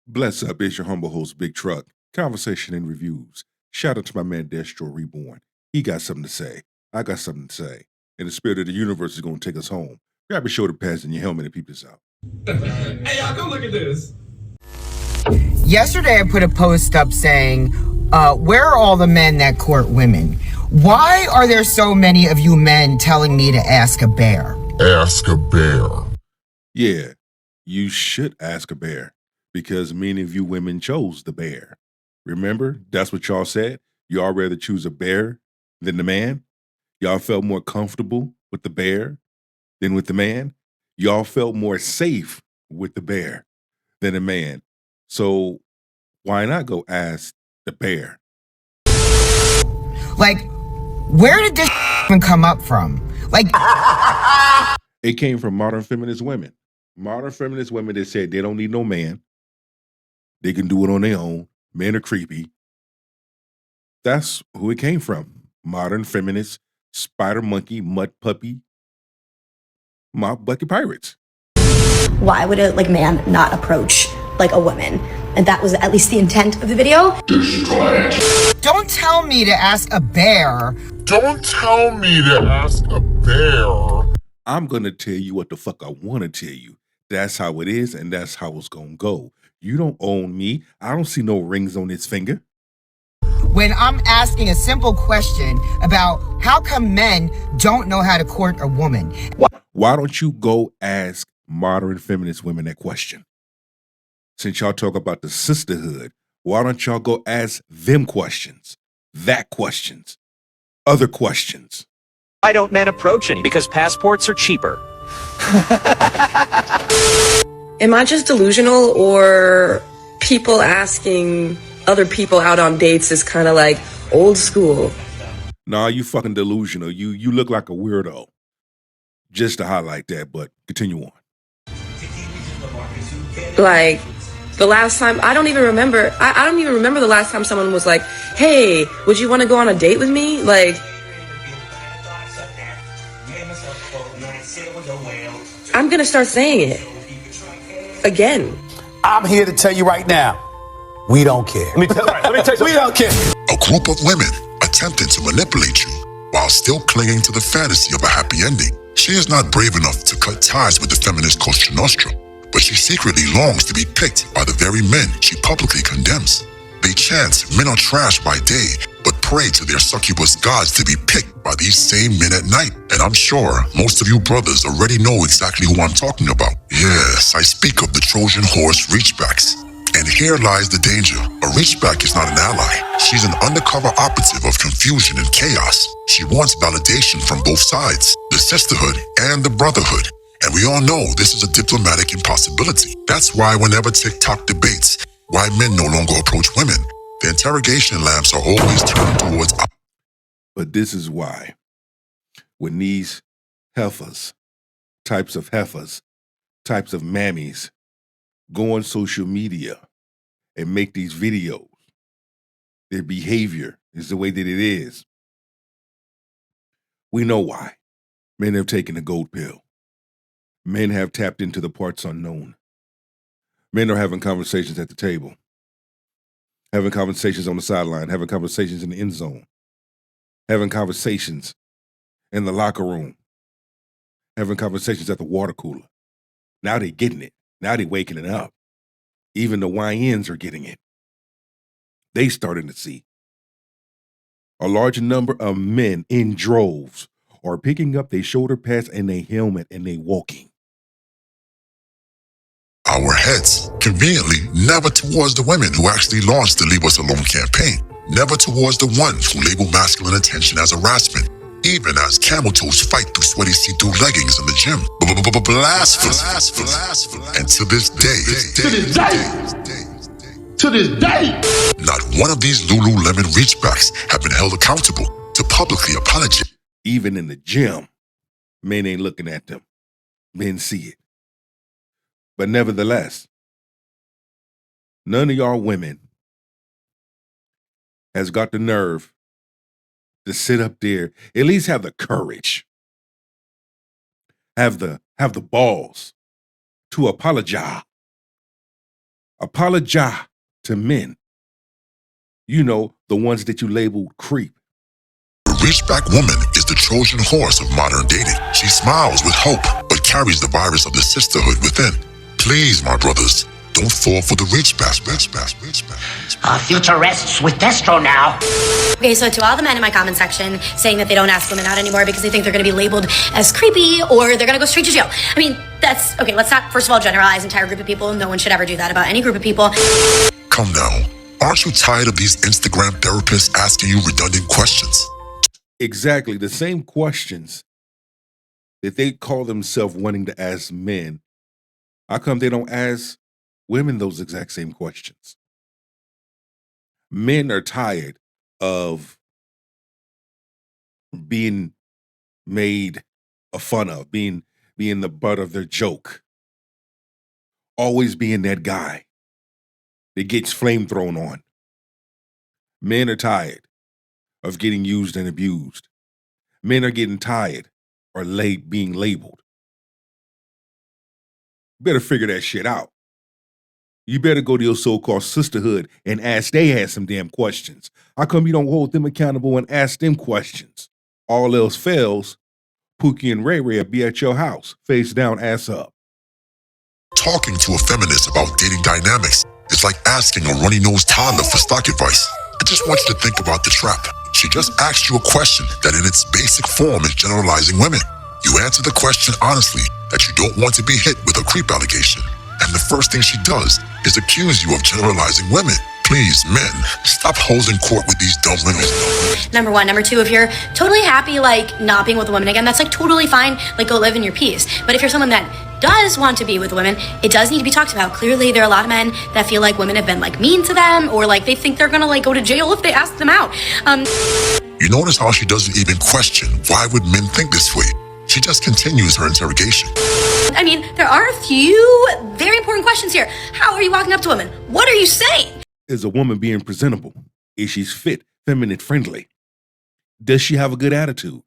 Bless up, it's your humble host, Big Truck. Conversation and reviews. Shout out to my man Destro Reborn. He got something to say. I got something to say. And the spirit of the universe is going to take us home. Grab your shoulder pads and your helmet and peep this out. Hey, y'all, come look at this. Yesterday, I put a post up saying, where are all the men that court women? Why are there so many of you men telling me to ask a bear? Ask a bear. Yeah, you should ask a bear because many of you women chose the bear. Remember, that's what y'all said? Y'all rather choose a bear than the man? Y'all felt more comfortable with the bear than with the man? Y'all felt more safe with the bear than the man. So why not go ask the bear? Like, where did this even come up from? Like, it came from modern feminist women. Modern feminist women that said they don't need no man. They can do it on their own. Men are creepy. That's who it came from. Modern feminists, spider monkey, mud puppy, mop bucket pirates. Why would a man not approach a woman? And that was at least the intent of the video. don't tell me to ask a bear. Don't tell me to ask a bear. I'm going to tell you what the fuck I want to tell you. That's how it is, and that's how it's going to go. You don't own me. I don't see no rings on his finger. When I'm asking a simple question about how come men don't know how to court a woman. Why don't you go ask modern feminist women that question? Since y'all talk about the sisterhood, why don't y'all go ask them questions? That questions. Other questions. Why don't men approach any? Because passports are cheaper. Am I just delusional, or people asking other people out on dates is kind of like old school? Nah, you fucking delusional. You look like a weirdo. Just to highlight that, but continue on. Like, the last time, I don't even remember the last time someone was like, hey, would you want to go on a date with me? Like, I'm gonna start saying it again. I'm here to tell you right now, we don't care. Let me tell you, we don't care. A group of women attempting to manipulate you while still clinging to the fantasy of a happy ending. She is not brave enough to cut ties with the feminist Cosa Nostra, but she secretly longs to be picked by the very men she publicly condemns. They chant men are trash by day, but pray to their succubus gods to be picked by these same men at night. And I'm sure most of you brothers already know exactly who I'm talking about. Yes, I speak of the Trojan Horse reachbacks. And here lies the danger. A reachback is not an ally. She's an undercover operative of confusion and chaos. She wants validation from both sides, the sisterhood and the brotherhood. And we all know this is a diplomatic impossibility. That's why whenever TikTok debates why men no longer approach women, the interrogation lamps are always turned towards. But this is why. When these types of mammies, go on social media and make these videos, their behavior is the way that it is. We know why. Men have taken the gold pill. Men have tapped into the parts unknown. Men are having conversations at the table, having conversations on the sideline, having conversations in the end zone, having conversations in the locker room, having conversations at the water cooler. Now they're getting it. Now they're waking it up. Even the YNs are getting it. They starting to see. A large number of men in droves are picking up their shoulder pads and their helmet and they walking. Our heads, conveniently, never towards the women who actually launched the Leave Us Alone campaign, never towards the ones who label masculine attention as harassment, even as camel toes fight through sweaty see-through leggings in the gym. Blasphemous. And to this day, not one of these Lululemon reachbacks have been held accountable to publicly apologize. Even in the gym, men ain't looking at them. Men see it. But nevertheless, none of y'all women has got the nerve to sit up there, at least have the courage have the balls to apologize. Apologize to men. You know, the ones that you labeled creep. The reachback woman is the Trojan horse of modern dating. She smiles with hope, but carries the virus of the sisterhood within. Please, my brothers, don't fall for the reachback. Future rests with Destro now. Okay, so to all the men in my comment section saying that they don't ask women out anymore because they think they're going to be labeled as creepy or they're going to go straight to jail. I mean, that's, okay, let's not, first of all, generalize entire group of people. No one should ever do that about any group of people. Come now. Aren't you tired of these Instagram therapists asking you redundant questions? Exactly. The same questions that they call themselves wanting to ask men. How come they don't ask women those exact same questions? Men are tired of being made a fun of, being the butt of their joke. Always being that guy that gets flame thrown on. Men are tired of getting used and abused. Men are getting tired or being labeled. You better figure that shit out. You better go to your so-called sisterhood and ask they ass some damn questions. How come you don't hold them accountable and ask them questions? All else fails, Pookie and Ray Ray will be at your house, face down, ass up. Talking to a feminist about dating dynamics is like asking a runny-nosed toddler for stock advice. I just want you to think about the trap. She just asked you a question that in its basic form is generalizing women. You answer the question honestly that you don't want to be hit with a creep allegation. And the first thing she does is accuse you of generalizing women. Please, men, stop holding court with these dumb women. Number one. Number two, if you're totally happy, like, not being with a woman again, that's, like, totally fine. Like, go live in your peace. But if you're someone that does want to be with women, it does need to be talked about. Clearly, there are a lot of men that feel like women have been, like, mean to them, or, like, they think they're gonna, like, go to jail if they ask them out. You notice how she doesn't even question why would men think this way? She just continues her interrogation. I mean, there are a few very important questions here. How are you walking up to women? What are you saying? Is a woman being presentable? Is she fit, feminine, friendly? Does she have a good attitude?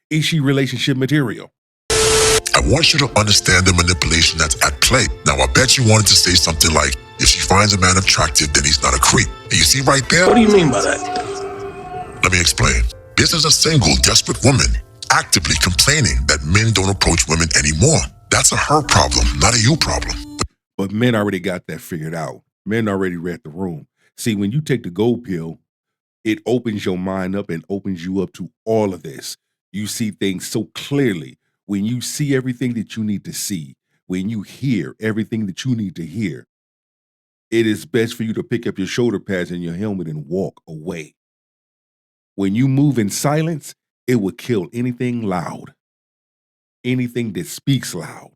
Is she relationship material? I want you to understand the manipulation that's at play. Now, I bet you wanted to say something like, if she finds a man attractive, then he's not a creep. And you see right there? What do you mean by that? Let me explain. This is a single, desperate woman actively complaining that men don't approach women anymore. That's a her problem, not a you problem. But men already got that figured out. Men already read the room. See, when you take the gold pill, it opens your mind up and opens you up to all of this. You see things so clearly. When you see everything that you need to see, when you hear everything that you need to hear, it is best for you to pick up your shoulder pads and your helmet and walk away. When you move in silence, it will kill anything loud, anything that speaks loud.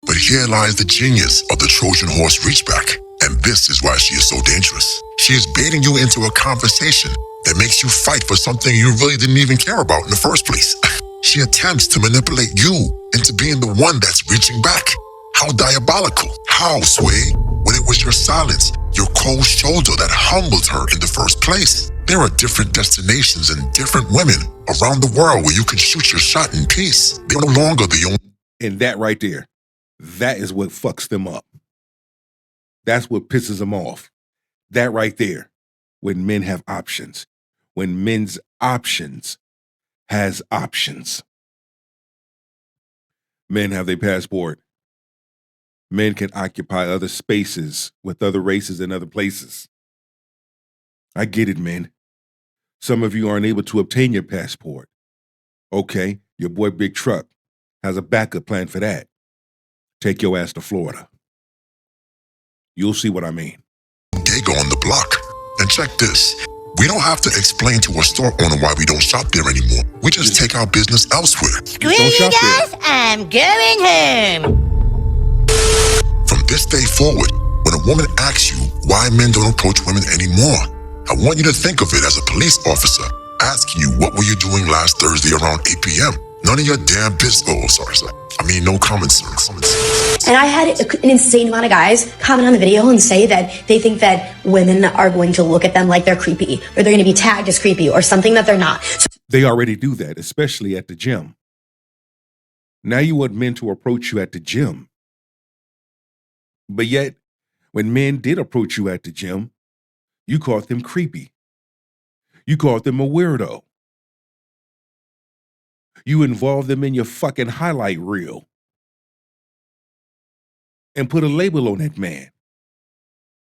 But here lies the genius of the Trojan Horse reachback. And this is why she is so dangerous. She is baiting you into a conversation that makes you fight for something you really didn't even care about in the first place. She attempts to manipulate you into being the one that's reaching back. How diabolical. How, Sway? When it was your silence, your cold shoulder that humbled her in the first place. There are different destinations and different women around the world where you can shoot your shot in peace. They're no longer the only. And that right there, that is what fucks them up. That's what pisses them off. That right there, when men have options. When men's options has options. Men have their passport. Men can occupy other spaces with other races and other places. I get it, men. Some of you aren't able to obtain your passport. Okay, your boy Big Truck has a backup plan for that. Take your ass to Florida. You'll see what I mean. Gay on the block. And check this. We don't have to explain to a store owner why we don't shop there anymore. We just take our business elsewhere. Screw you guys, I'm going home. From this day forward, when a woman asks you why men don't approach women anymore, I want you to think of it as a police officer asking you what were you doing last Thursday around 8 p.m. None of your damn business. Oh, sorry. I mean, no common sense. And I had an insane amount of guys comment on the video and say that they think that women are going to look at them like they're creepy, or they're going to be tagged as creepy, or something that they're not. They already do that, especially at the gym. Now you want men to approach you at the gym. But yet, when men did approach you at the gym, you called them creepy. You called them a weirdo. You involved them in your fucking highlight reel and put a label on that man.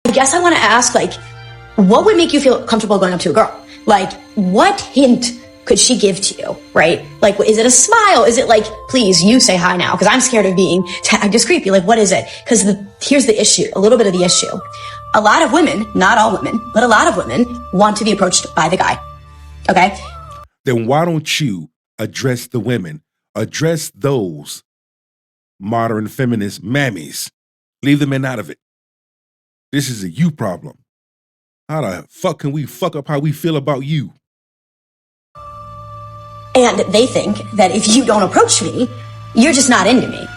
I guess I want to ask, like, what would make you feel comfortable going up to a girl? Like, what hint could she give to you, right? Like, is it a smile? Is it like, please, you say hi now, because I'm scared of being tagged as creepy. Like, what is it? Because here's the issue, a little bit of the issue. A lot of women, not all women, but a lot of women want to be approached by the guy, okay? Then why don't you address the women? Address those modern feminist mammies. Leave the men out of it. This is a you problem. How the fuck can we fuck up how we feel about you? And they think that if you don't approach me, you're just not into me.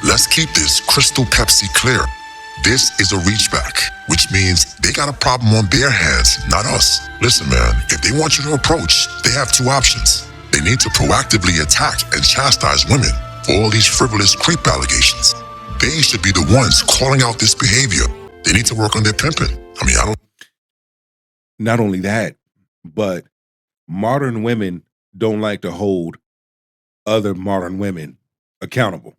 Let's keep this crystal Pepsi clear. This is a reach back, which means they got a problem on their hands, not us. Listen, man, if they want you to approach, they have two options. They need to proactively attack and chastise women for all these frivolous creep allegations. They should be the ones calling out this behavior. They need to work on their pimping. Not only that, but modern women don't like to hold other modern women accountable.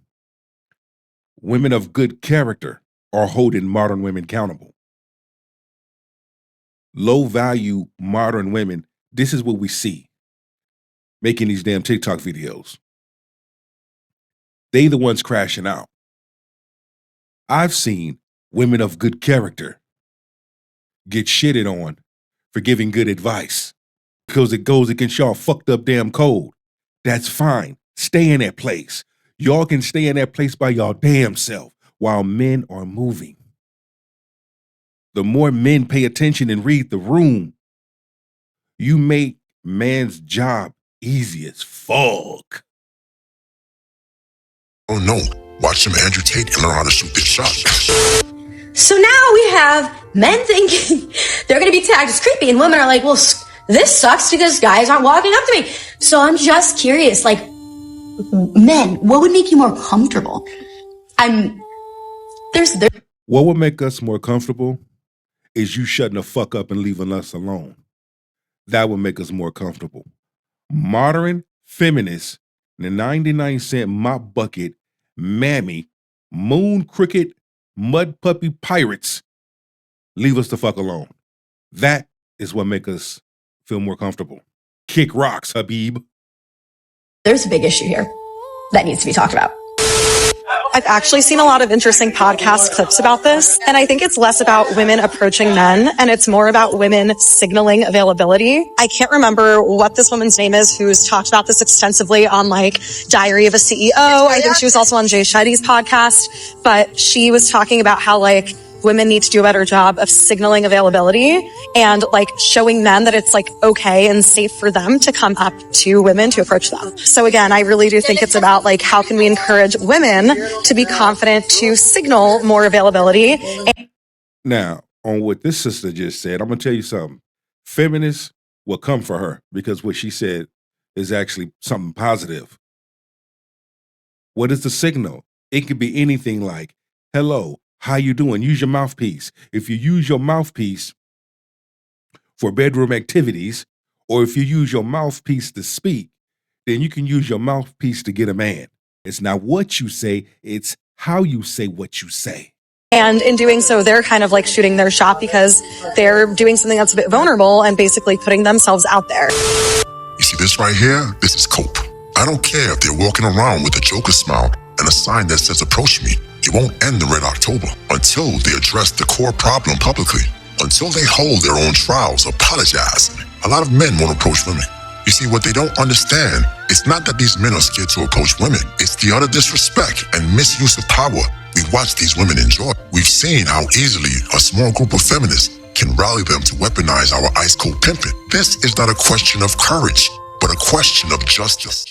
Women of good character are holding modern women accountable. Low value modern women, this is what we see making these damn TikTok videos. They the ones crashing out. I've seen women of good character get shitted on for giving good advice because it goes against y'all fucked up damn code. That's fine. Stay in that place. Y'all can stay in that place by y'all damn self while men are moving. The more men pay attention and read the room, you make man's job easy as fuck. Oh no, watch them Andrew Tate and learn how to shoot this shot. So now we have men thinking they're going to be tagged as creepy, and women are like, well, this sucks because guys aren't walking up to me. So I'm just curious, like, men, what would make you more comfortable? What would make us more comfortable is you shutting the fuck up and leaving us alone. That would make us more comfortable. Modern feminists, the 99-cent mop bucket, mammy, moon cricket, mud puppy pirates, leave us the fuck alone. That is what make us feel more comfortable. Kick rocks, Habib. There's a big issue here that needs to be talked about. I've actually seen a lot of interesting podcast clips about this, and I think it's less about women approaching men, and it's more about women signaling availability. I can't remember what this woman's name is who's talked about this extensively on like Diary of a CEO. I think she was also on Jay Shetty's podcast, but she was talking about how like women need to do a better job of signaling availability and like showing men that it's like okay and safe for them to come up to women to approach them. So again, I really do think it's about like how can we encourage women to be confident to signal more availability. Now, on what this sister just said, I'm going to tell you something. Feminists will come for her because what she said is actually something positive. What is the signal? It could be anything like, hello, how you doing? Use your mouthpiece. If you use your mouthpiece for bedroom activities, or if you use your mouthpiece to speak, then you can use your mouthpiece to get a man. It's not what you say, it's how you say what you say. And in doing so, they're kind of like shooting their shot because they're doing something that's a bit vulnerable and basically putting themselves out there. You see this right here? This is cope. I don't care if they're walking around with a Joker smile and a sign that says approach me. It won't end in Red October until they address the core problem publicly, until they hold their own trials, apologize. A lot of men won't approach women. You see, what they don't understand, it's not that these men are scared to approach women. It's the utter disrespect and misuse of power we watch these women enjoy. We've seen how easily a small group of feminists can rally them to weaponize our ice cold pimping. This is not a question of courage, but a question of justice.